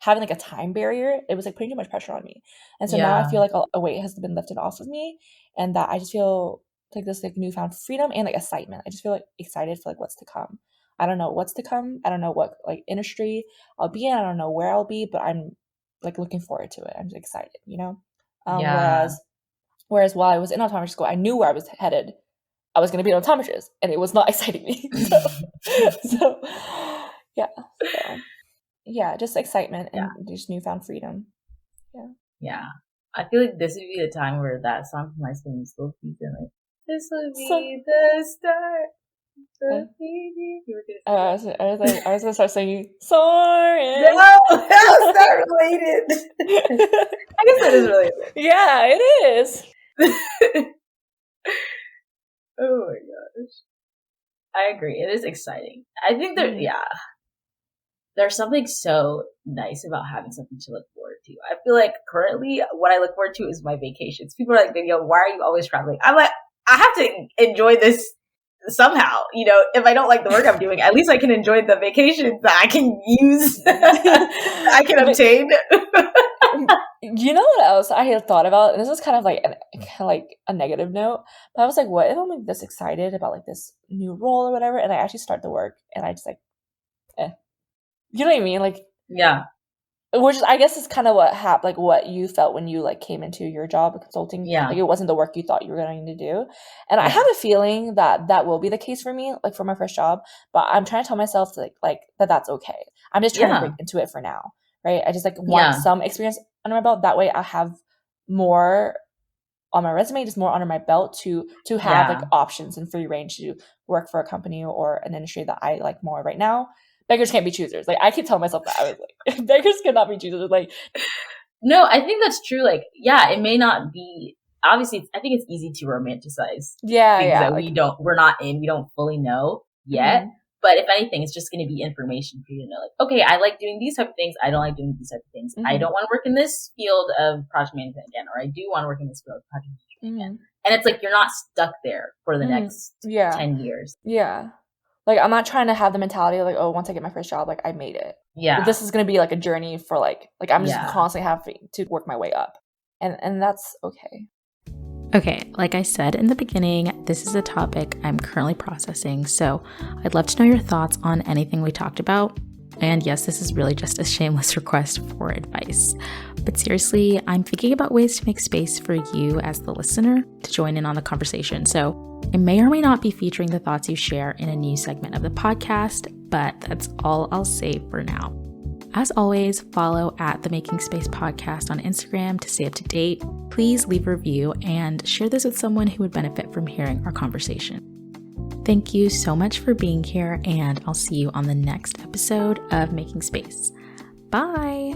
having, like, a time barrier, it was, like, putting too much pressure on me. And so now I feel like a weight has been lifted off of me, and that I just feel like this, like, newfound freedom and, like, excitement. I just feel, like, excited for, like, what's to come. I don't know what's to come. I don't know what, like, industry I'll be in. I don't know where I'll be, but I'm, like, looking forward to it. I'm just excited, Whereas while I was in optometry school, I knew where I was headed. I was going to be an optometrist, and it was not exciting me. So just excitement and just newfound freedom. Yeah. I feel like this would be the time where that song from High School Musical comes in, like, this would be the start. I was gonna start singing Soaring. No, that's not related. I guess it is related. Yeah, it is. Oh my gosh. I agree. It is exciting. I think there's something so nice about having something to look forward to. I feel like currently what I look forward to is my vacations. People are like, why are you always traveling? I'm like, I have to enjoy this somehow. If I don't like the work I'm doing, at least I can enjoy the vacations that I can use, I can obtain. You know what else I had thought about? And this is kind of like a negative note, but I was like, what if I'm, like, this excited about, like, this new role or whatever, and I actually start the work and I just, like, you know what I mean? Like, which is, I guess, is kind of what happened, like, what you felt when you, like, came into your job of consulting. Like, it wasn't the work you thought you were going to do. And I have a feeling that will be the case for me, like, for my first job. But I'm trying to tell myself, like that's okay. I'm just trying to break into it for now, right? I just like want some experience under my belt. That way I have more on my resume, just more under my belt to have like options and free range to work for a company or an industry that I like more right now. Beggars can't be choosers. Like I keep telling myself that. I was like, beggars cannot be choosers. Like, no, I think that's true. Like, yeah, it may not be, obviously, I think it's easy to romanticize things that like, we're not in, we don't fully know yet. Mm-hmm. But if anything, it's just going to be information for you to know, like, okay, I like doing these type of things. I don't like doing these type of things. Mm-hmm. I don't want to work in this field of project management again, or I do want to work in this field of project management again. And it's like, you're not stuck there for the next 10 years. Yeah. Like, I'm not trying to have the mentality of like, oh, once I get my first job, like I made it. Yeah. But this is going to be like a journey for like I'm just constantly having to work my way up. And that's okay. Okay, like I said in the beginning, this is a topic I'm currently processing, so I'd love to know your thoughts on anything we talked about. And yes, this is really just a shameless request for advice. But seriously, I'm thinking about ways to make space for you as the listener to join in on the conversation. So I may or may not be featuring the thoughts you share in a new segment of the podcast, but that's all I'll say for now. As always, follow at the Making Space podcast on Instagram to stay up to date. Please leave a review and share this with someone who would benefit from hearing our conversation. Thank you so much for being here, and I'll see you on the next episode of Making Space. Bye!